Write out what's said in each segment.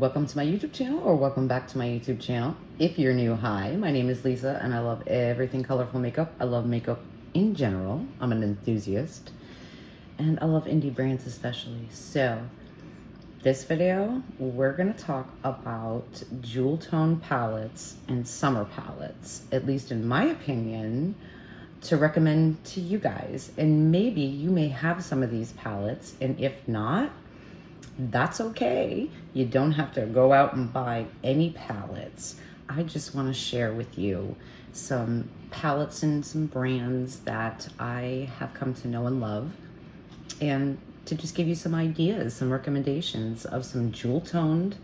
Welcome to my YouTube channel, or welcome back to my YouTube channel. If you're new, hi, my name is Lisa and I love everything colorful makeup. I love makeup in general. I'm an enthusiast and I love indie brands especially. So this video, we're gonna talk about jewel tone palettes and summer palettes, at least in my opinion, to recommend to you guys. And maybe you may have some of these palettes, and if not, that's okay. You don't have to go out and buy any palettes. I just want to share with you some palettes and some brands that I have come to know and love, and to just give you some ideas, some recommendations of some jewel toned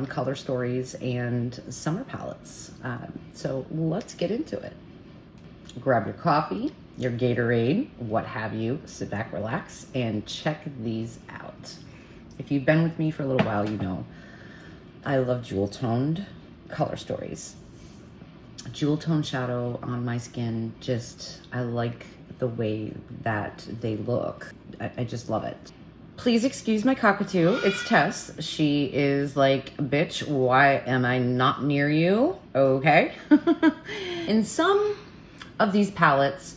color stories and summer palettes. So let's get into it. Grab your coffee, your Gatorade, what have you, sit back, relax, and check these out. If you've been with me for a little while, you know I love jewel toned color stories. Jewel tone shadow on my skin, I like the way that they look. I just love it. Please excuse my cockatoo, it's Tess. She is like, bitch, why am I not near you? Okay. And some of these palettes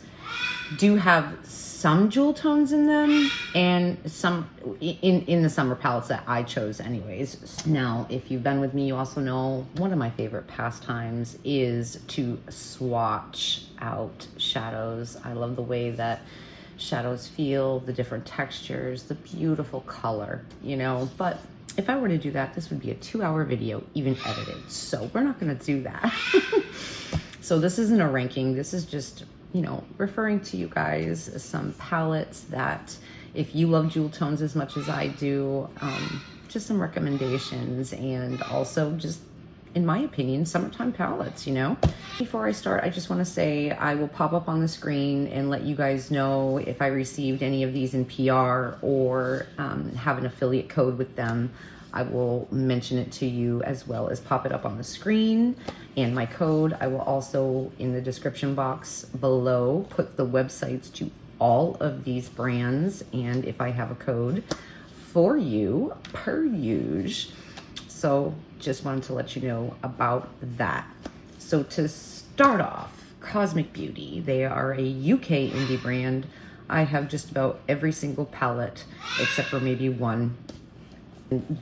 do have some jewel tones in them, and some in the summer palettes that I chose anyways. Now, if you've been with me, you also know one of my favorite pastimes is to swatch out shadows. I love the way that shadows feel, the different textures, the beautiful color, you know. But if I were to do that, this would be a 2-hour video, even edited. So we're not gonna do that. So this isn't a ranking, this is just, you know, referring to you guys some palettes that, if you love jewel tones as much as I do, just some recommendations, and also just, in my opinion, summertime palettes, you know. Before I start, I just want to say I will pop up on the screen and let you guys know if I received any of these in PR or have an affiliate code with them. I will mention it to you, as well as pop it up on the screen. And my code, I will also, in the description box below, put the websites to all of these brands, and if I have a code for you, per usual. So just wanted to let you know about that. So to start off, Cosmic Beauty. They are a UK indie brand. I have just about every single palette, except for maybe one.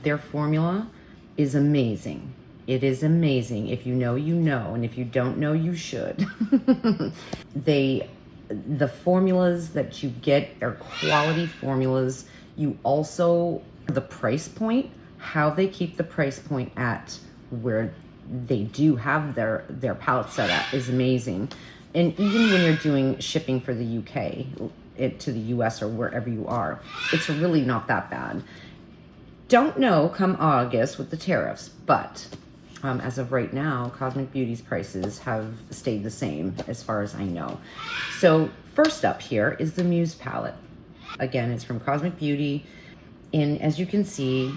Their formula is amazing. It is amazing. If you know, you know, and if you don't know, you should. The formulas that you get are quality formulas. You also, the price point, how they keep the price point at where they do have their palette set at is amazing. And even when you're doing shipping for the UK, to the US or wherever you are, it's really not that bad. Don't know come August with the tariffs, but as of right now, Cosmic Beauty's prices have stayed the same as far as I know. So first up here is the Muse palette. Again, it's from Cosmic Beauty. And as you can see,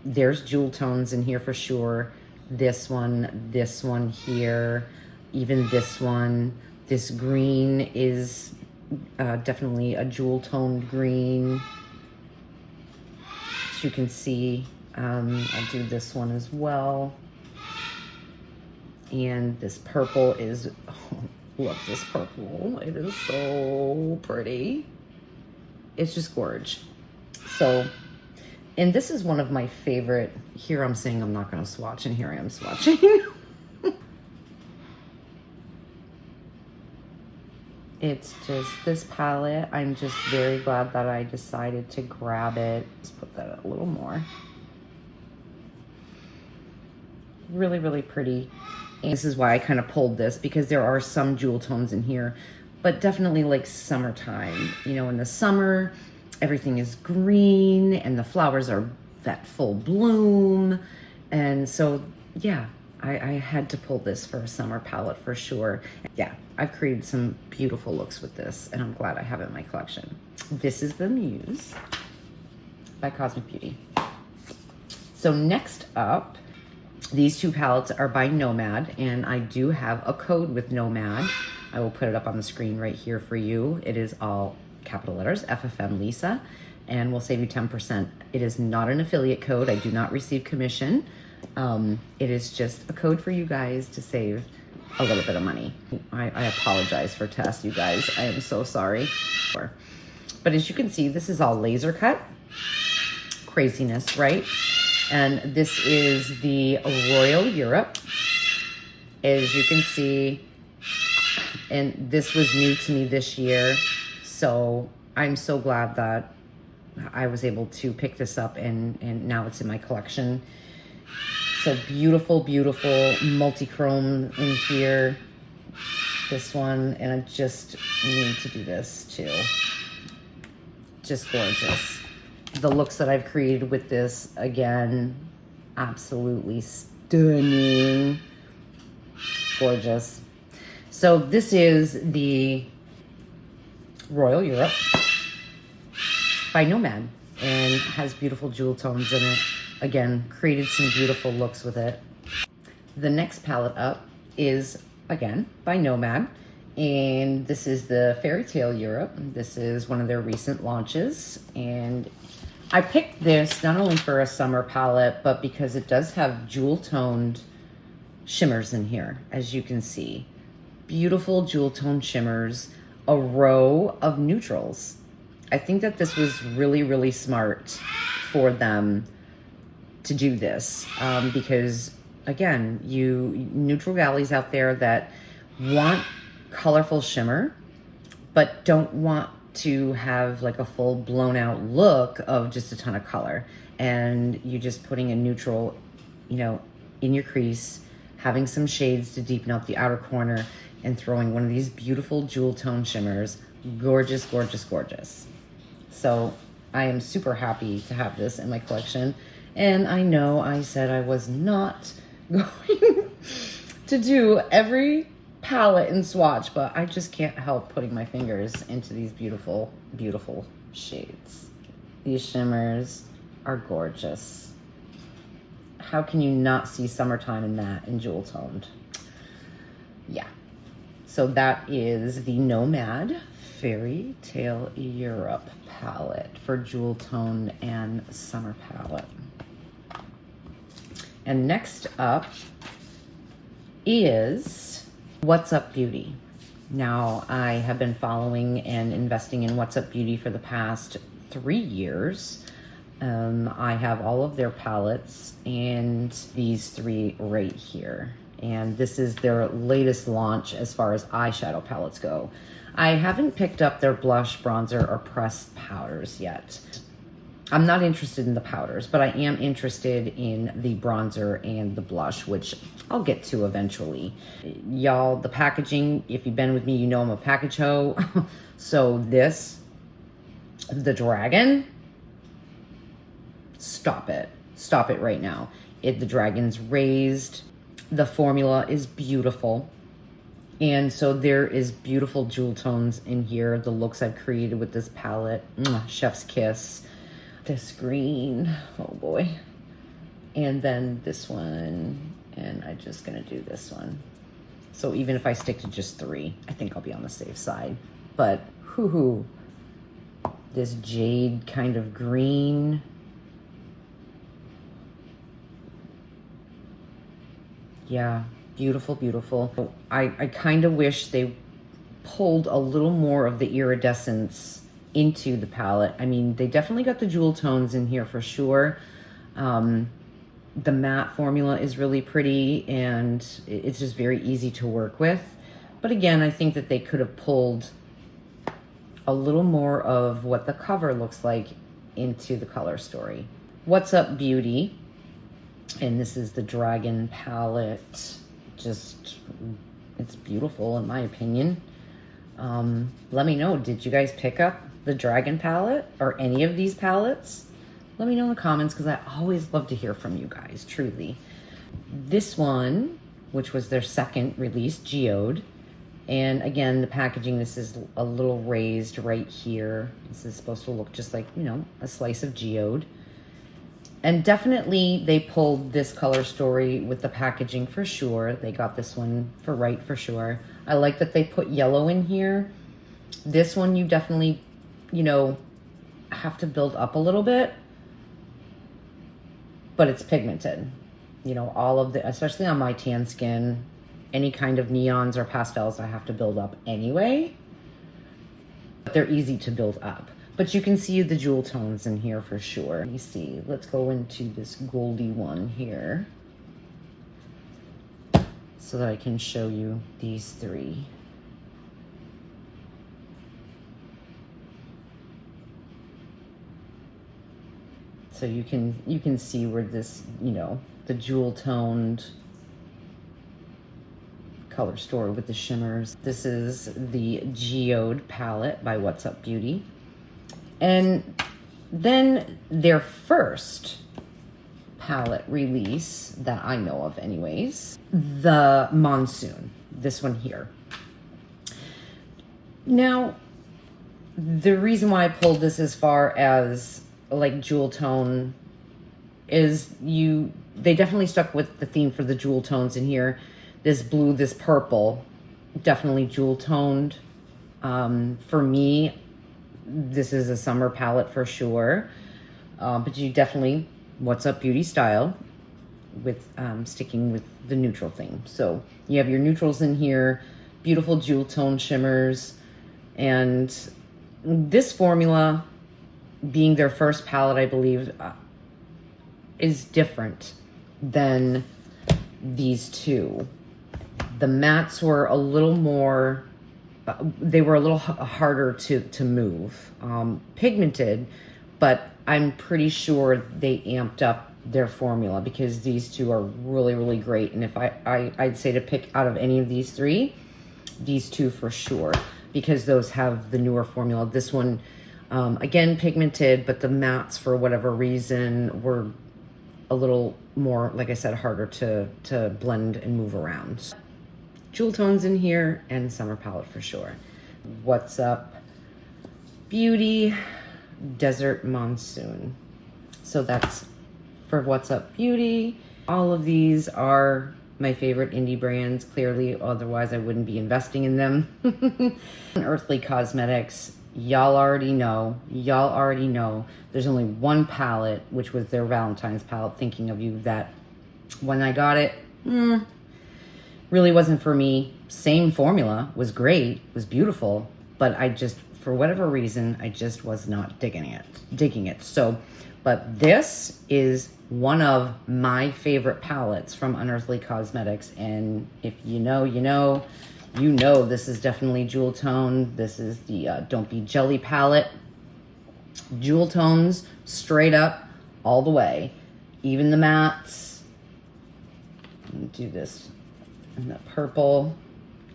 there's jewel tones in here for sure. This one here, even this one. This green is definitely a jewel toned green. As you can see, I'll do this one as well. And this purple is, oh, look, this purple, it is so pretty. It's just gorgeous. So, and this is one of my favorite. Here I'm saying I'm not going to swatch, and here I am swatching. It's just this palette. I'm just very glad that I decided to grab it. Let's put that a little more. Really, really pretty. And this is why I kind of pulled this, because there are some jewel tones in here, but definitely like summertime. You know, in the summer, everything is green and the flowers are that full bloom. And so, yeah, I had to pull this for a summer palette for sure. Yeah, I've created some beautiful looks with this, and I'm glad I have it in my collection. This is the Muse by Cosmic Beauty. So next up, these two palettes are by NOMAD, and I do have a code with NOMAD. I will put it up on the screen right here for you. It is all capital letters, FFM Lisa, and we'll save you 10% It is not an affiliate code. I do not receive commission. It is just a code for you guys to save a little bit of money. I apologize for Tess, you guys. I am so sorry. But as you can see, this is all laser cut. Craziness, right? And this is the Royal Europe. As you can see, and this was new to me this year, so I'm so glad that I was able to pick this up and now it's in my collection. So beautiful, beautiful multi-chrome in here. This one, and I just need to do this too. Just gorgeous. The looks that I've created with this, again, absolutely stunning. Gorgeous. So this is the Royal Europe by Nomad, and has beautiful jewel tones in it. Again, created some beautiful looks with it. The next palette up is, again, by Nomad, and this is the Fairy Tale Europe. This is one of their recent launches, and I picked this not only for a summer palette, but because it does have jewel toned shimmers in here, as you can see. Beautiful jewel toned shimmers, a row of neutrals. I think that this was really, really smart for them to do this, because again, you neutral galleys out there that want colorful shimmer, but don't want to have like a full blown out look of just a ton of color. And you just putting a neutral, you know, in your crease, having some shades to deepen out the outer corner, and throwing one of these beautiful jewel tone shimmers. Gorgeous, gorgeous, gorgeous. So I am super happy to have this in my collection. And I know I said I was not going to do every palette and swatch, but I just can't help putting my fingers into these beautiful, beautiful shades. These shimmers are gorgeous. How can you not see summertime in that, in jewel toned? Yeah. So that is the Nomad Fairy Tale Europe palette for jewel tone and summer palette. And next up is What's Up Beauty. Now, I have been following and investing in What's Up Beauty for the past 3 years. I have all of their palettes and these three right here. And this is their latest launch as far as eyeshadow palettes go. I haven't picked up their blush, bronzer, or pressed powders yet. I'm not interested in the powders, but I am interested in the bronzer and the blush, which I'll get to eventually. Y'all, the packaging, if you've been with me, you know I'm a package hoe. So this, the dragon, stop it. Stop it right now. The dragon's raised. The formula is beautiful. And so there is beautiful jewel tones in here. The looks I've created with this palette. Chef's kiss. This green, oh boy. And then this one, and I'm just gonna do this one. So even if I stick to just 3, I think I'll be on the safe side. But hoo-hoo, this jade kind of green. Yeah, beautiful, beautiful. I kind of wish they pulled a little more of the iridescence into the palette. I mean, they definitely got the jewel tones in here for sure. The matte formula is really pretty, and it's just very easy to work with. But again, I think that they could have pulled a little more of what the cover looks like into the color story. What's Up Beauty, and this is the Dragon palette. Just, it's beautiful in my opinion. Let me know, did you guys pick up the Dragon palette or any of these palettes? Let me know in the comments, because I always love to hear from you guys, truly. This one, which was their second release, Geode. And again, the packaging, this is a little raised right here. This is supposed to look just like, you know, a slice of geode. And definitely they pulled this color story with the packaging for sure. They got this one for sure. I like that they put yellow in here. This one you definitely, you know, have to build up a little bit. but it's pigmented. You know, all of the, especially on my tan skin, any kind of neons or pastels I have to build up anyway. But they're easy to build up. But you can see the jewel tones in here for sure. Let me see, let's go into this goldy one here so that I can show you these three. So you can see where this, you know, the jewel toned color story with the shimmers. This is the Geode palette by What's Up Beauty. And then their first palette release that I know of anyways, the Monsoon, this one here. Now, the reason why I pulled this as far as like jewel tone is they definitely stuck with the theme for the jewel tones in here. This blue, this purple, definitely jewel toned. For me, this is a summer palette for sure. But you definitely, What's Up Beauty style with sticking with the neutral theme. So you have your neutrals in here, beautiful jewel tone shimmers, and this formula, being their first palette, I believe, is different than these two. The mattes were a little more, they were a little harder to move. Pigmented, but I'm pretty sure they amped up their formula because these two are really, really great. And if I'd say to pick out of any of these three, these two for sure, because those have the newer formula. This one, again, pigmented, but the mattes, for whatever reason, were a little more, like I said, harder to blend and move around. Jewel tones in here and summer palette for sure. What's Up Beauty, Desert Monsoon. So that's for What's Up Beauty. All of these are my favorite indie brands, clearly, otherwise I wouldn't be investing in them. Earthly Cosmetics. Y'all already know, there's only one palette, which was their Valentine's palette, Thinking of You, that when I got it, really wasn't for me. Same formula, was great, was beautiful, but I just, for whatever reason, I just was not digging it. So, but this is one of my favorite palettes from Unearthly Cosmetics, and if you know, you know. You know this is definitely jewel tone. This is the Don't Be Jelly palette. Jewel tones, straight up, all the way. Even the mattes. Let me do this in the purple.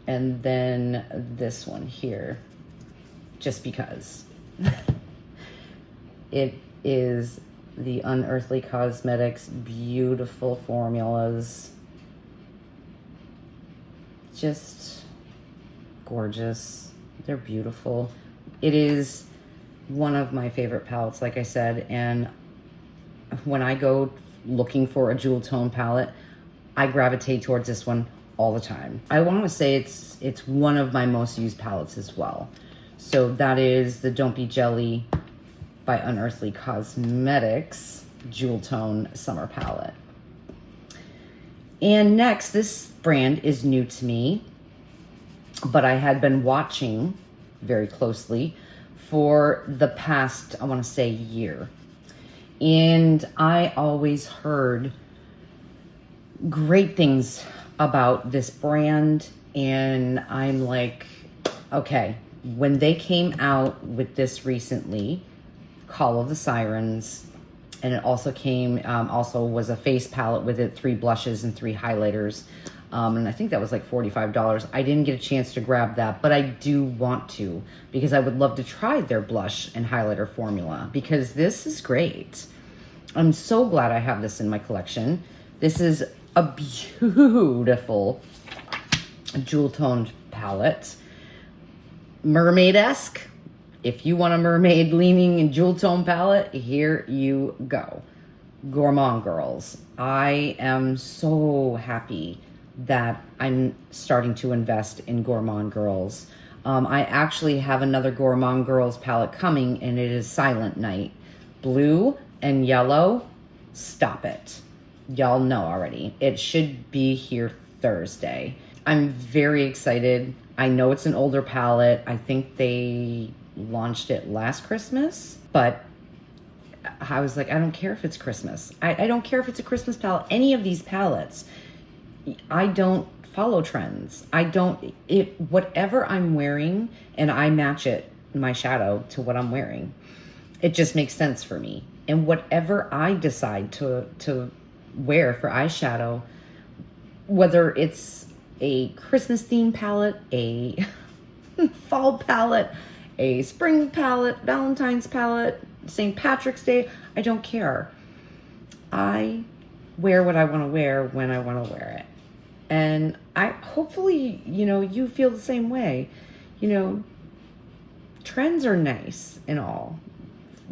And then this one here. Just because. It is the Unearthly Cosmetics beautiful formulas. Just gorgeous. They're beautiful. It is one of my favorite palettes, like I said, and when I go looking for a jewel tone palette, I gravitate towards this one all the time. I want to say it's one of my most used palettes as well. So that is the Don't Be Jelly by Unearthly Cosmetics jewel tone summer palette. And next, this brand is new to me, but I had been watching very closely for the past, I want to say, year. And I always heard great things about this brand. And I'm like, okay, when they came out with this recently, Call of the Sirens, and it also came, also was a face palette with it, 3 blushes and 3 highlighters. And I think that was like $45. I didn't get a chance to grab that, but I do want to, because I would love to try their blush and highlighter formula, because this is great. I'm so glad I have this in my collection. This is a beautiful jewel toned palette. Mermaid-esque. If you want a mermaid leaning and jewel tone palette, here you go. Gourmand Girls. I am so happy that I'm starting to invest in Gourmand Girls. I actually have another Gourmand Girls palette coming, and it is Silent Night. Blue and yellow. Stop it. Y'all know already. It should be here Thursday. I'm very excited. I know it's an older palette. I think they launched it last Christmas, but I was like, I don't care if it's Christmas. I don't care if it's a Christmas palette. Any of these palettes, I don't follow trends. Whatever I'm wearing, and I match it, my shadow, to what I'm wearing. It just makes sense for me. And whatever I decide to wear for eyeshadow, whether it's a Christmas theme palette, a fall palette, a spring palette, Valentine's palette, St. Patrick's Day, I don't care. I wear what I want to wear when I want to wear it. And hopefully, you feel the same way. Trends are nice and all,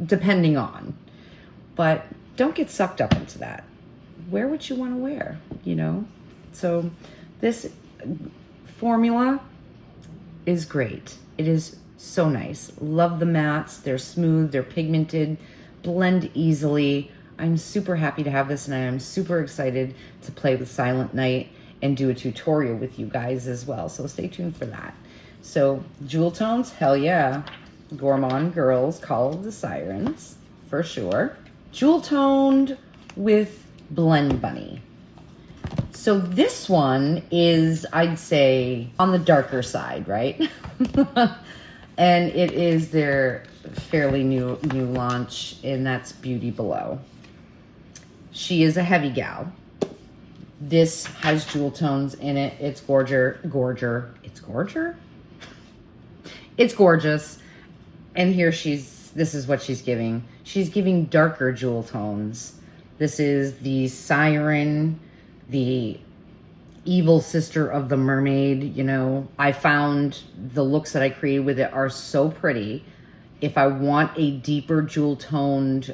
depending on, but don't get sucked up into that. Wear what you want to wear, So this formula is great. It is so nice. Love the mattes. They're smooth. They're pigmented. Blend easily. I'm super happy to have this, and I am super excited to play with Silent Night and do a tutorial with you guys as well. So stay tuned for that. So jewel tones, hell yeah. Gourmand Girls, Call of the Sirens, for sure. Jewel toned with Blend Bunny. So this one is, I'd say, on the darker side, right? And it is their fairly new launch, and that's Beauty Below. She is a heavy gal. This has jewel tones in it. It's gorgeous. It's gorgeous. And here this is what she's giving. She's giving darker jewel tones. This is the siren, the evil sister of the mermaid. I found the looks that I created with it are so pretty. If I want a deeper jewel toned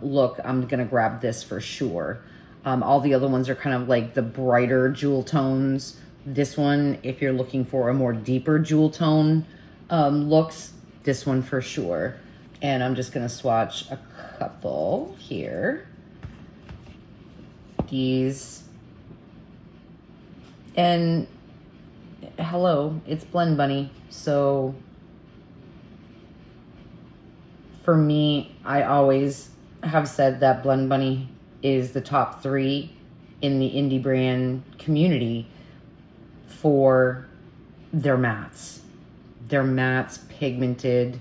look, I'm gonna grab this for sure. All the other ones are kind of like the brighter jewel tones. This one, if you're looking for a more deeper jewel tone looks, this one for sure. And I'm just gonna swatch a couple here. These. And hello, it's Blend Bunny. So for me, I always have said that Blend Bunny is the top 3 in the indie brand community for their mattes. Their mattes, pigmented,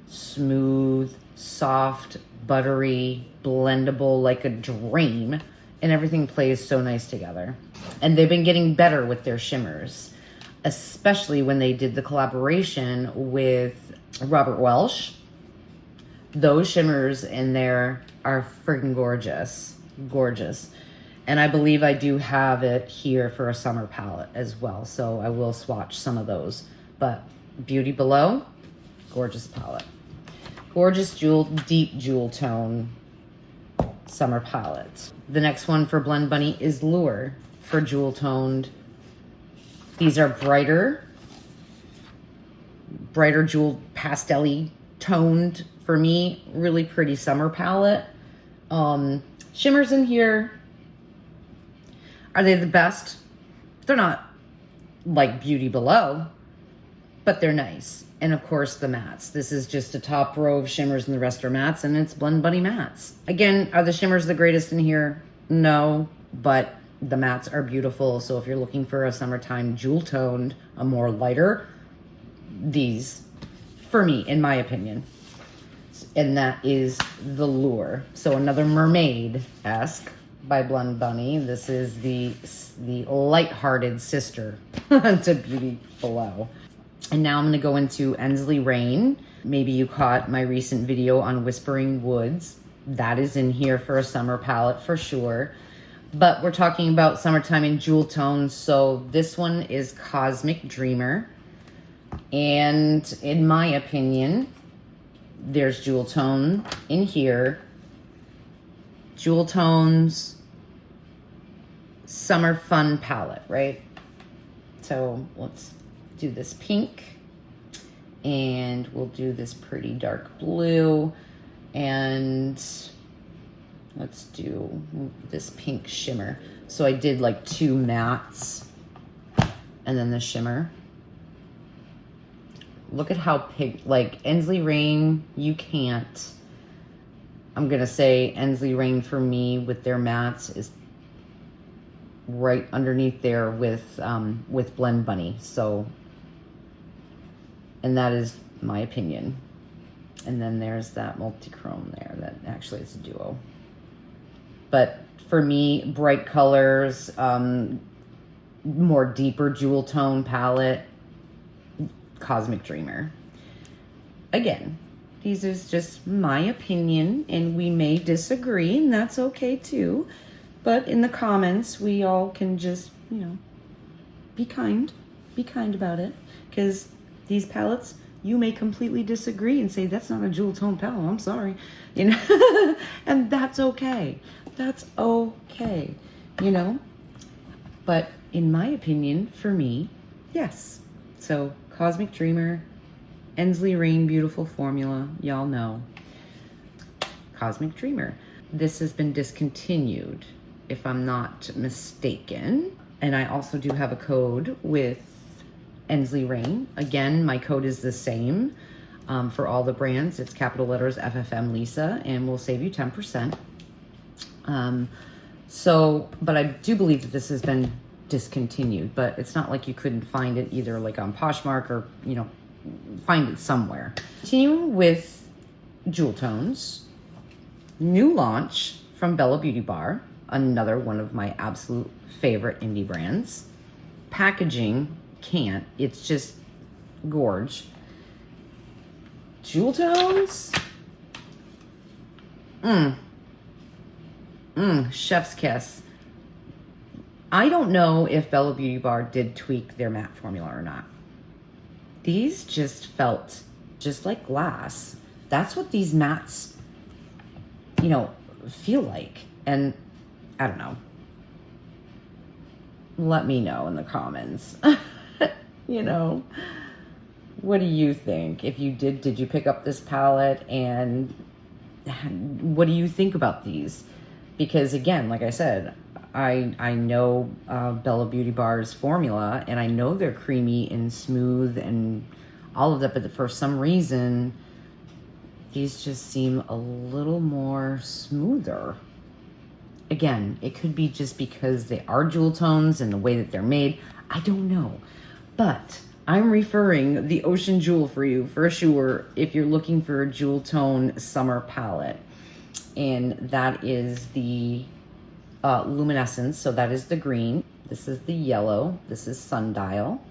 smooth, soft, buttery, blendable like a dream, and everything plays so nice together. And they've been getting better with their shimmers, especially when they did the collaboration with Robert Welsh. Those shimmers in there are freaking gorgeous. Gorgeous. And I believe I do have it here for a summer palette as well, so I will swatch some of those. But Beauty Below, gorgeous palette. Gorgeous deep jewel tone summer palette. The next one for Blend Bunny is Lure for jewel toned. These are brighter jewel pastel-y toned. For me, really pretty summer palette. Shimmers in here. Are they the best? They're not like Beauty Below, but they're nice. And of course the mattes. This is just a top row of shimmers and the rest are mattes, and it's Blend Bunny mattes. Again, are the shimmers the greatest in here? No, but the mattes are beautiful. So if you're looking for a summertime jewel toned, a more lighter, these, for me, in my opinion. And that is the Lure. So another mermaid-esque by Blend Bunny. This is the lighthearted sister to Beauty Below. And now I'm going to go into Ensley Rain. Maybe you caught my recent video on Whispering Woods. That is in here for a summer palette for sure. But we're talking about summertime in jewel tones. So this one is Cosmic Dreamer. And in my opinion, there's jewel tone in here. Jewel tones, summer fun palette, right? So let's do this pink, and we'll do this pretty dark blue, and Let's do this pink shimmer. So I did like 2 mattes and then the shimmer. Look at how pink, like Ensley Rain, you can't. I'm gonna say Ensley Rain for me with their mattes is right underneath there with Blend Bunny. So, and that is my opinion. And then there's that multi-chrome there that actually is a duo. But for me, bright colors, more deeper jewel tone palette, Cosmic Dreamer. Again, these is just my opinion, and we may disagree, and that's okay too. But in the comments, we all can just, you know, be kind about it. Because these palettes, you may completely disagree and say, that's not a jewel tone palette, I'm sorry. You know, and that's okay. That's okay, you know. But in my opinion, for me, yes. So Cosmic Dreamer, Ensley Rain Beautiful Formula, y'all know. Cosmic Dreamer. This has been discontinued, if I'm not mistaken. And I also do have a code with Ensley Rain. Again, my code is the same for all the brands. It's capital letters FFM Lisa, and we'll save you 10%. But I do believe that this has been discontinued, but it's not like you couldn't find it either like on Poshmark or, you know, find it somewhere. Continuing with jewel tones, new launch from Bella Beauty Bar, another one of my absolute favorite indie brands. Packaging can't, it's just gorge. Jewel tones, chef's kiss. I don't know if Bella Beauty Bar did tweak their matte formula or not. These just felt just like glass. That's what these mattes, you know, feel like. And I don't know. Let me know in the comments. You know, what do you think? If you did you pick up this palette, and what do you think about these? Because again, like I said, I know Bella Beauty Bar's formula, and I know they're creamy and smooth and all of that, but for some reason, these just seem a little more smoother. Again, it could be just because they are jewel tones and the way that they're made. I don't know. But I'm referring the Ocean Jewel for you, for sure, if you're looking for a jewel tone summer palette. And that is the luminescence, so that is the green. This is the yellow. This is Sundial.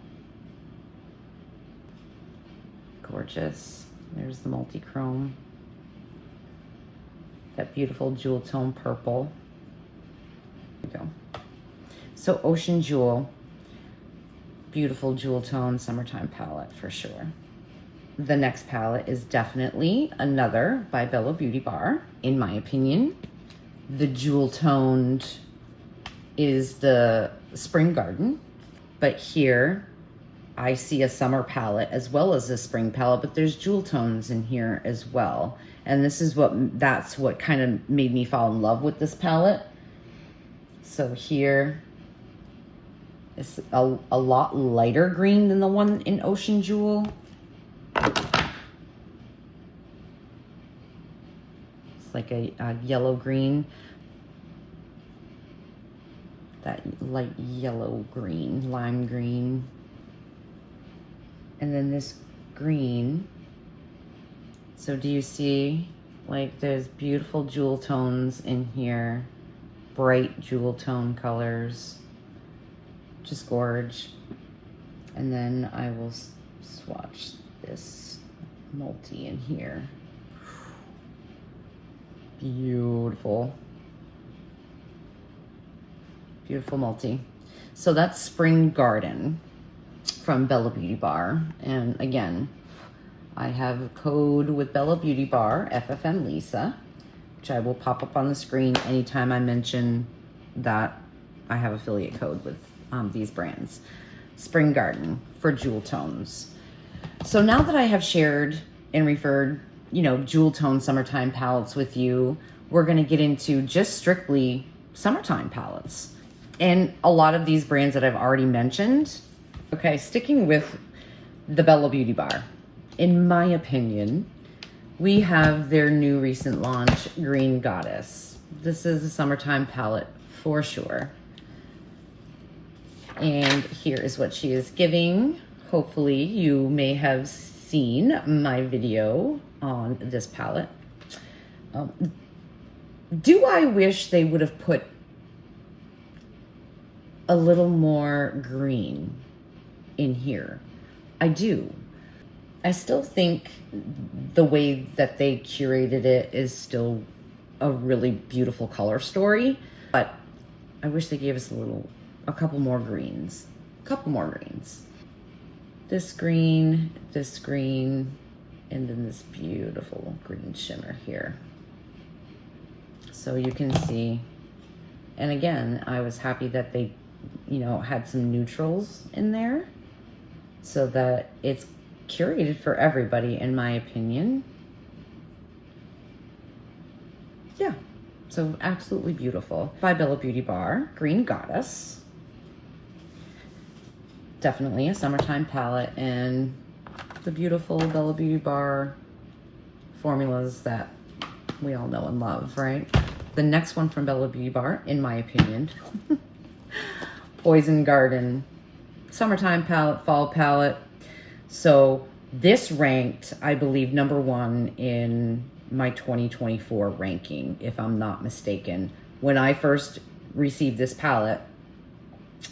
Gorgeous. There's the multi-chrome. That beautiful jewel tone purple. There we go. So Ocean Jewel, beautiful jewel tone summertime palette for sure. The next palette is definitely another by Bella Beauty Bar, in my opinion. The jewel toned is the Spring Garden, but here I see a summer palette as well as a spring palette, but there's jewel tones in here as well. And this is that's what kind of made me fall in love with this palette. So here is a lot lighter green than the one in Ocean Jewel. It's like a yellow green. That light yellow green, lime green. And then this green. So do you see, like, there's beautiful jewel tones in here, bright jewel tone colors, just gorge. And then I will swatch this multi in here. Beautiful. Beautiful multi. So that's Spring Garden from Bella Beauty Bar. And again, I have a code with Bella Beauty Bar, FFM Lisa, which I will pop up on the screen anytime I mention that I have affiliate code with these brands. Spring Garden for jewel tones. So now that I have shared and referred you know, jewel tone summertime palettes with you. We're going to get into just strictly summertime palettes. And a lot of these brands that I've already mentioned. Okay, sticking with the Bella Beauty Bar. In my opinion, we have their new recent launch, Green Goddess. This is a summertime palette for sure. And here is what she is giving. Hopefully you may have seen my video on this palette. Do I wish they would have put a little more green in here? I do. I still think the way that they curated it is still a really beautiful color story, but I wish they gave us a couple more greens. This green, and then this beautiful green shimmer here. So you can see, and again, I was happy that they, you know, had some neutrals in there so that it's curated for everybody, in my opinion. Yeah, so absolutely beautiful. By Bella Beauty Bar, Green Goddess. Definitely a summertime palette, and the beautiful Bella Beauty Bar formulas that we all know and love, right? The next one from Bella Beauty Bar, in my opinion, Poison Garden, summertime palette, fall palette. So this ranked, I believe, #1 in my 2024 ranking, if I'm not mistaken. When I first received this palette,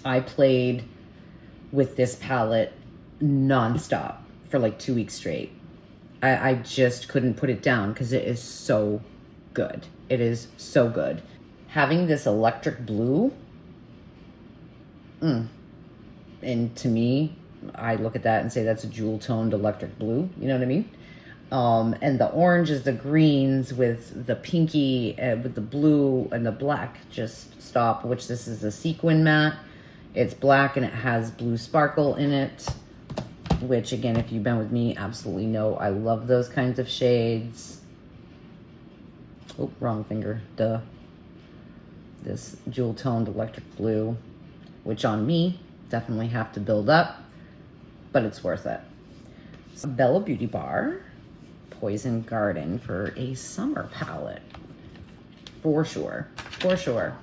I played with this palette nonstop for like 2 weeks straight. I just couldn't put it down because it is so good. It is so good. Having this electric blue, and to me, I look at that and say that's a jewel toned electric blue. You know what I mean? And the oranges, the greens with the pinky, with the blue and the black just stop, which this is a sequin matte. It's black and it has blue sparkle in it, which again, if you've been with me, absolutely know I love those kinds of shades. Oh, wrong finger, duh. This jewel toned electric blue, which on me, definitely have to build up, but it's worth it. So Bella Beauty Bar, Poison Garden for a summer palette. For sure, for sure.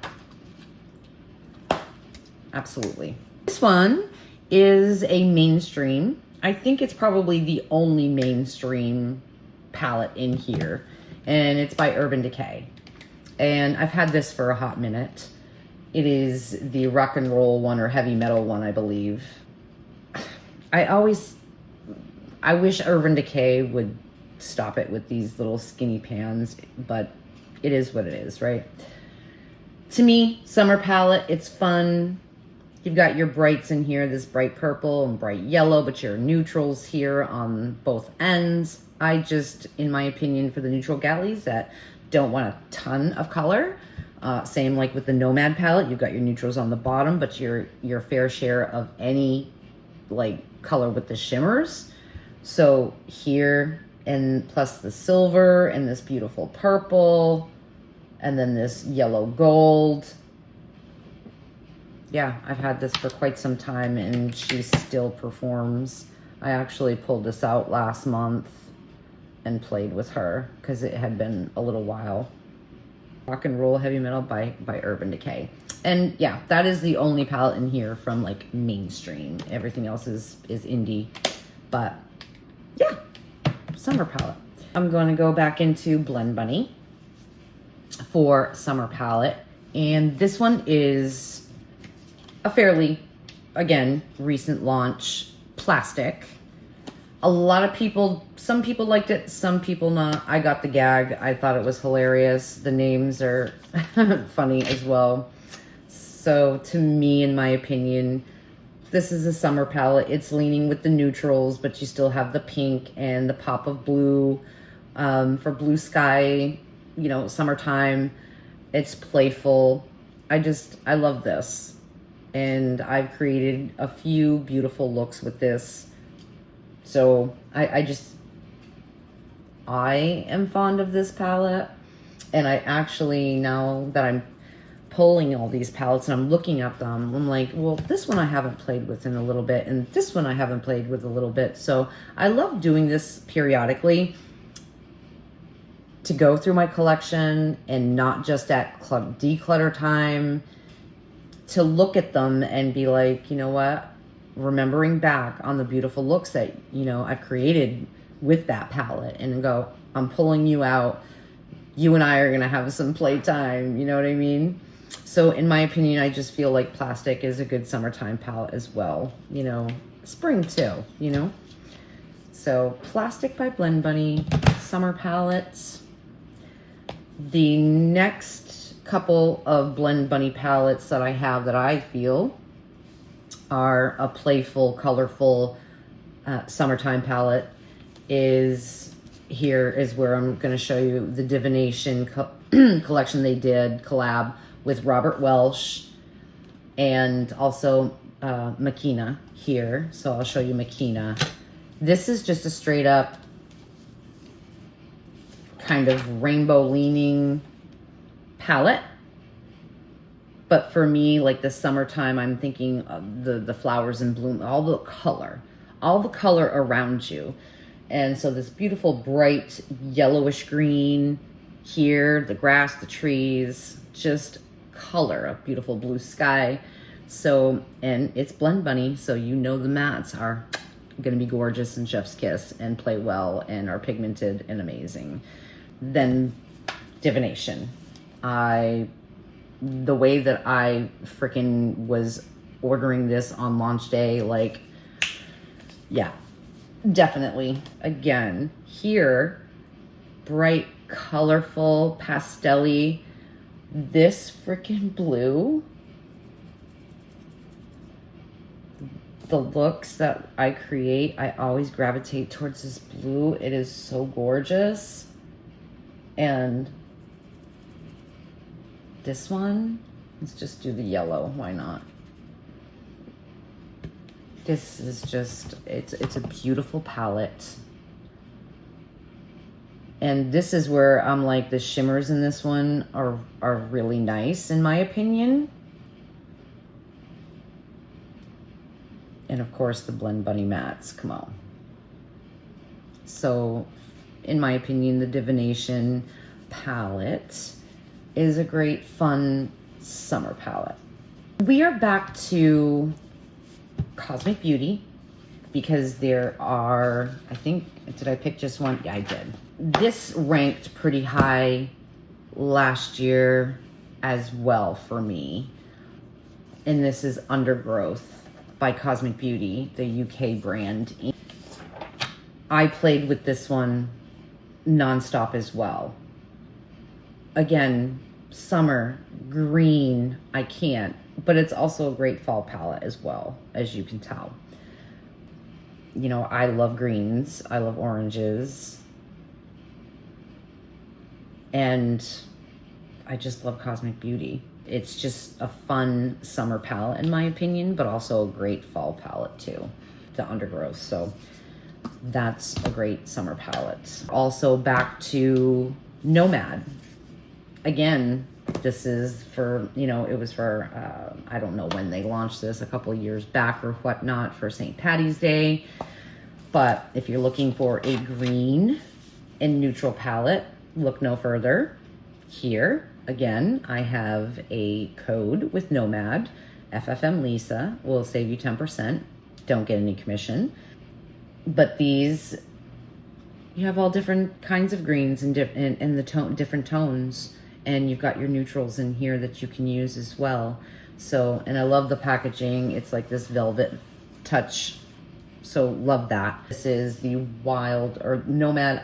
Absolutely. This one is a mainstream. I think it's probably the only mainstream palette in here, and it's by Urban Decay. And I've had this for a hot minute. It is the rock and roll one, or heavy metal one, I believe. I wish Urban Decay would stop it with these little skinny pans, but it is what it is, right? To me, summer palette, it's fun. You've got your brights in here, this bright purple and bright yellow, but your neutrals here on both ends. I just, in my opinion, for the neutral galleys that don't want a ton of color, same like with the Nomad palette, you've got your neutrals on the bottom, but your fair share of any like color with the shimmers. So here, and plus the silver and this beautiful purple, and then this yellow gold. Yeah, I've had this for quite some time and she still performs. I actually pulled this out last month and played with her because it had been a little while. Rock and Roll Heavy Metal by Urban Decay. And yeah, that is the only palette in here from like mainstream. Everything else is indie. But yeah, summer palette. I'm going to go back into Blend Bunny for summer palette. And this one is a fairly, again, recent launch, plastic. A lot of people, some people liked it, some people not. I got the gag. I thought it was hilarious. The names are funny as well. So to me, in my opinion, this is a summer palette. It's leaning with the neutrals, but you still have the pink and the pop of blue for blue sky, you know, summertime. It's playful. I love this. And I've created a few beautiful looks with this. So I just, I am fond of this palette. And I actually, now that I'm pulling all these palettes and I'm looking at them, I'm like, well, this one I haven't played with in a little bit, and this one I haven't played with a little bit. So I love doing this periodically to go through my collection, and not just at declutter time, to look at them and be like, you know what, remembering back on the beautiful looks that, you know, I've created with that palette, and go, I'm pulling you out. You and I are going to have some playtime. You know what I mean? So in my opinion, I just feel like plastic is a good summertime palette as well. You know, spring too, you know? So Plastic by Blend Bunny, summer palettes. The next couple of Blend Bunny palettes that I have that I feel are a playful, colorful summertime palette is here is where I'm going to show you the Divination collection they did, collab with Robert Welsh and also Makina here. So I'll show you Makina. This is just a straight up kind of rainbow leaning palette. But for me, like the summertime, I'm thinking of the flowers in bloom, all the color around you. And so this beautiful bright yellowish green here, the grass, the trees, just color, a beautiful blue sky. So, and it's Blend Bunny, so you know the mattes are gonna be gorgeous and chef's kiss and play well and are pigmented and amazing. Then Divination. The way that I freaking was ordering this on launch day, like, yeah, definitely. Again, here, bright, colorful, pastel-y. This freaking blue, the looks that I create, I always gravitate towards this blue. It is so gorgeous. And this one, let's just do the yellow. Why not? This is just, it's a beautiful palette. And this is where I'm like, the shimmers in this one are really nice, in my opinion. And of course, the Blend Bunny mattes, come on. So, in my opinion, the Divination palette is a great, fun summer palette. We are back to Cosmic Beauty because there are, I think, did I pick just one? Yeah, I did. This ranked pretty high last year as well for me. And this is Undergrowth by Cosmic Beauty, the UK brand. I played with this one nonstop as well. Again, summer, green, I can't. But it's also a great fall palette as well, as you can tell. You know, I love greens. I love oranges. And I just love Cosmic Beauty. It's just a fun summer palette, in my opinion, but also a great fall palette, too. The Undergrowth. So that's a great summer palette. Also back to Nomad. Again, this is for, you know, it was for, I don't know when they launched this, a couple of years back or whatnot, for St. Patty's Day. But if you're looking for a green and neutral palette, look no further. Here, again, I have a code with Nomad. FFM Lisa will save you 10%. Don't get any commission. But these, you have all different kinds of greens and different tones. And you've got your neutrals in here that you can use as well. So, and I love the packaging. It's like this velvet touch. So love that. This is the Wild, or Nomad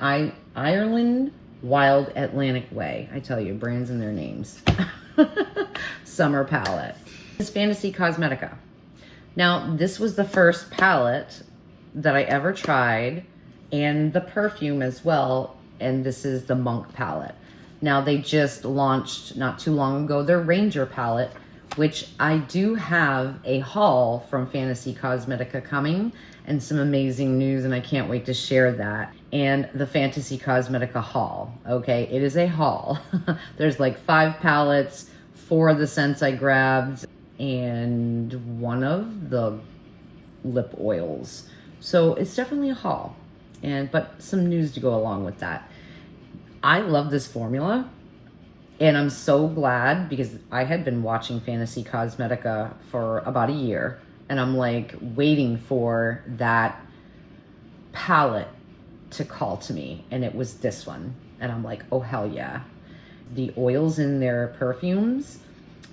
Ireland Wild Atlantic Way. I tell you, brands and their names. Summer palette. This is Fantasy Cosmetica. Now, this was the first palette that I ever tried, and the perfume as well. And this is the Monk palette. Now, they just launched not too long ago their Ranger palette, which I do have a haul from Fantasy Cosmetica coming and some amazing news, and I can't wait to share that. And the Fantasy Cosmetica haul, okay? It is a haul. There's like 5 palettes, 4 of the scents I grabbed, and 1 of the lip oils. So it's definitely a haul, but some news to go along with that. I love this formula. And I'm so glad because I had been watching Fantasy Cosmetica for about a year, and I'm like waiting for that palette to call to me, and it was this one. And I'm like, oh hell yeah. The oils in their perfumes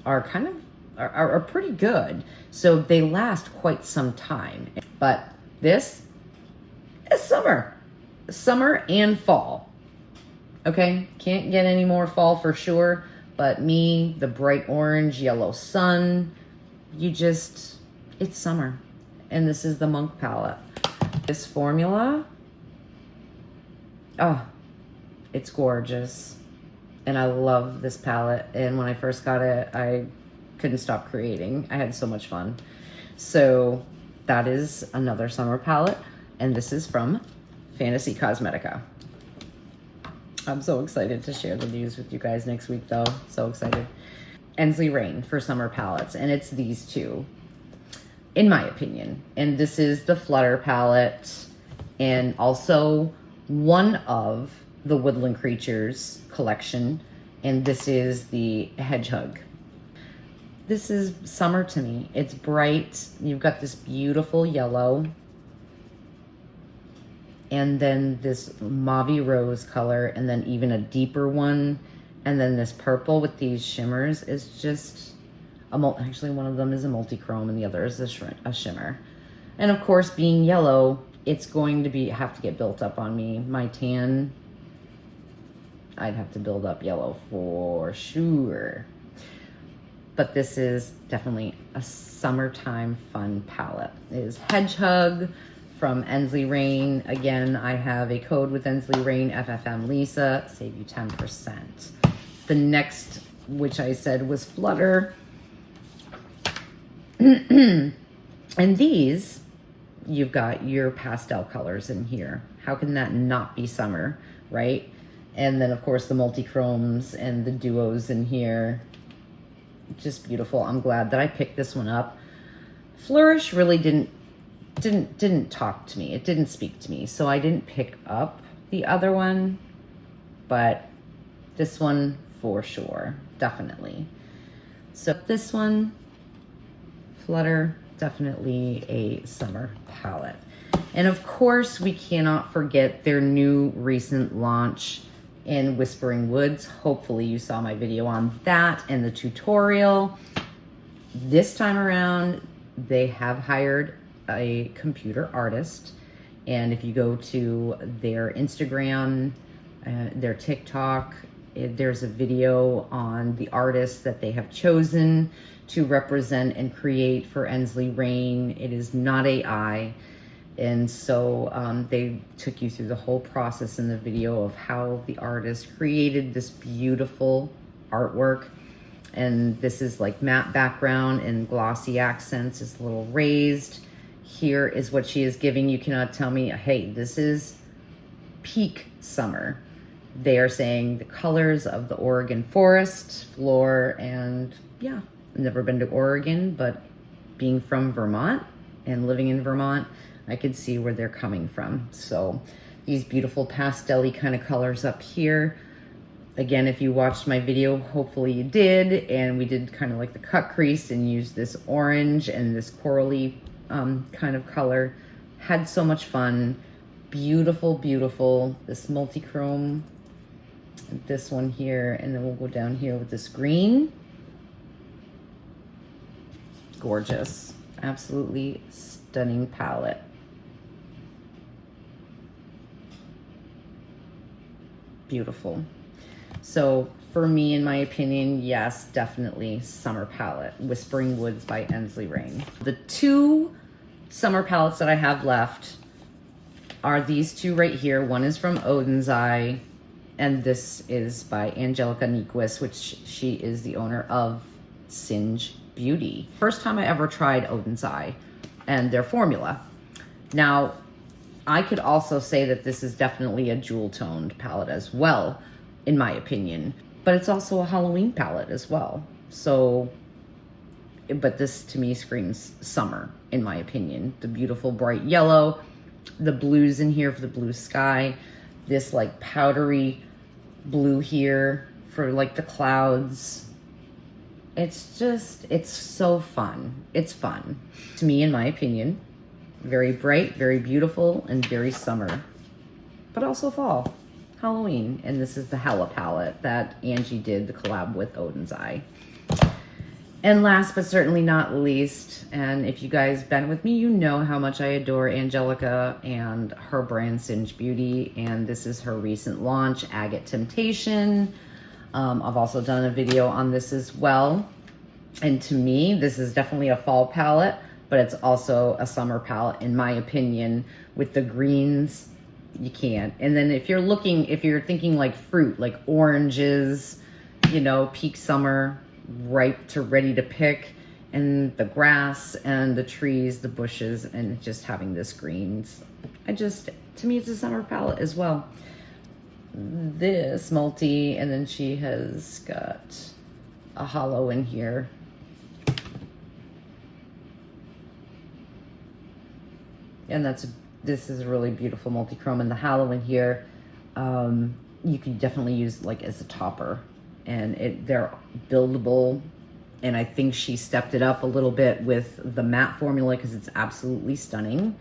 are kind of are pretty good. So they last quite some time. But this is summer and fall. Okay, can't get any more fall for sure, but me, the bright orange, yellow sun, it's summer. And this is the Monk palette. This formula, oh, it's gorgeous. And I love this palette. And when I first got it, I couldn't stop creating. I had so much fun. So that is another summer palette. And this is from Fantasy Cosmetica. I'm so excited to share the news with you guys next week, though. So excited. Ensley Rain for summer palettes, and it's these 2, in my opinion. And this is the Flutter palette, and also one of the Woodland Creatures collection, and this is the Hedgehog. This is summer to me. It's bright. You've got this beautiful yellow, and then this mauve rose color, and then even a deeper one, and then this purple with these shimmers is just actually one of them is a multi-chrome and the other is a shimmer. And of course, being yellow, it's going to have to get built up on me. My tan, I'd have to build up yellow for sure. But this is definitely a summertime fun palette. It is Hedgehog from Ensley Rain. Again, I have a code with Ensley Rain, FFM Lisa, save you 10%. The next, which I said was Flutter. And these, you've got your pastel colors in here. How can that not be summer, right? And then of course the multi-chromes and the duos in here. Just beautiful. I'm glad that I picked this one up. Flourish really didn't talk to me. It didn't speak to me. So I didn't pick up the other one, but this one for sure, definitely. So this one, Flutter, definitely a summer palette. And of course, we cannot forget their new recent launch in Whispering Woods. Hopefully you saw my video on that and the tutorial. This time around, they have hired a computer artist, and if you go to their Instagram, their TikTok, there's a video on the artist that they have chosen to represent and create for Ensley Rain. It is not AI, and so they took you through the whole process in the video of how the artist created this beautiful artwork. And this is like matte background and glossy accents, is a little raised. Here is what she is giving. You cannot tell me, hey, this is peak summer. They are saying the colors of the Oregon forest floor, and yeah, I've never been to Oregon, but being from Vermont and living in Vermont, I could see where they're coming from. So these beautiful pastel-y kind of colors up here. Again, if you watched my video, hopefully you did, and we did kind of like the cut crease and used this orange and this corally kind of color. Had so much fun. Beautiful, beautiful. This multi-chrome, this one here, and then we'll go down here with this green. Gorgeous. Absolutely stunning palette. Beautiful. So for me, in my opinion, yes, definitely summer palette. Whispering Woods by Ensley Rain. The 2 summer palettes that I have left are these 2 right here. One is from Odin's Eye, and this is by Angelica Nyquist, which she is the owner of Singe Beauty. First time I ever tried Odin's Eye and their formula. Now, I could also say that this is definitely a jewel toned palette as well, in my opinion, but it's also a Halloween palette as well. So, but this to me screams summer, in my opinion. The beautiful bright yellow, the blues in here for the blue sky, this like powdery blue here for like the clouds. It's just, it's so fun. It's fun. To me, in my opinion, very bright, very beautiful, and very summer, but also fall, Halloween. And this is the Hella palette that Angie did the collab with Odin's Eye. And last but certainly not least, and if you guys been with me, you know how much I adore Angelica and her brand Singe Beauty. And this is her recent launch, Agate Temptation. I've also done a video on this as well. And to me, this is definitely a fall palette, but it's also a summer palette, in my opinion, with the greens. You can't. And then if you're thinking like fruit, like oranges, you know, peak summer, ripe to ready to pick, and the grass and the trees, the bushes, and just having this greens. To me, it's a summer palette as well. This multi, and then she has got a hollow in here. And this is a really beautiful multi-chrome, and the hollow in here, you could definitely use like as a topper. And they're buildable, and I think she stepped it up a little bit with the matte formula because it's absolutely stunning,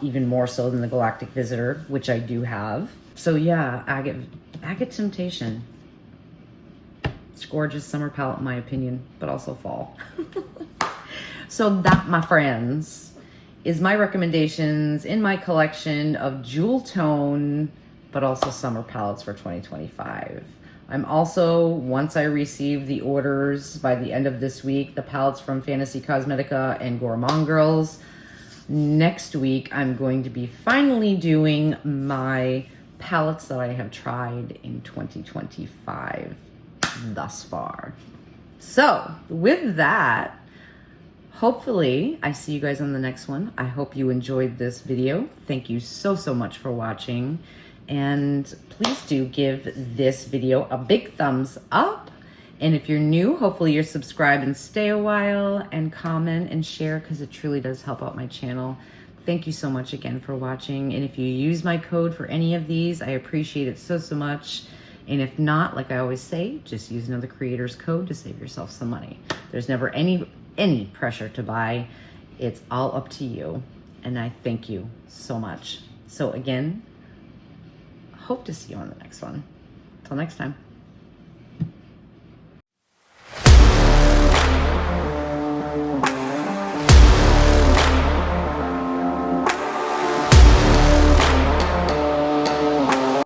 even more so than the Galactic Visitor, which I do have. So yeah, Agate Temptation. It's a gorgeous summer palette in my opinion, but also fall. So that, my friends, is my recommendations in my collection of jewel tone, but also summer palettes for 2025. I'm also, once I receive the orders by the end of this week, the palettes from Fantasy Cosmetica and Gourmand Girls, next week I'm going to be finally doing my palettes that I have tried in 2025 thus far. So with that, hopefully I see you guys on the next one. I hope you enjoyed this video. Thank you so much for watching. And please do give this video a big thumbs up. And if you're new, hopefully you're subscribed and stay a while, and comment and share, because it truly does help out my channel. Thank you so much again for watching. And if you use my code for any of these, I appreciate it so much. And if not, like I always say, just use another creator's code to save yourself some money. There's never any pressure to buy. It's all up to you. And I thank you so much. So again, hope to see you on the next one. Till next time.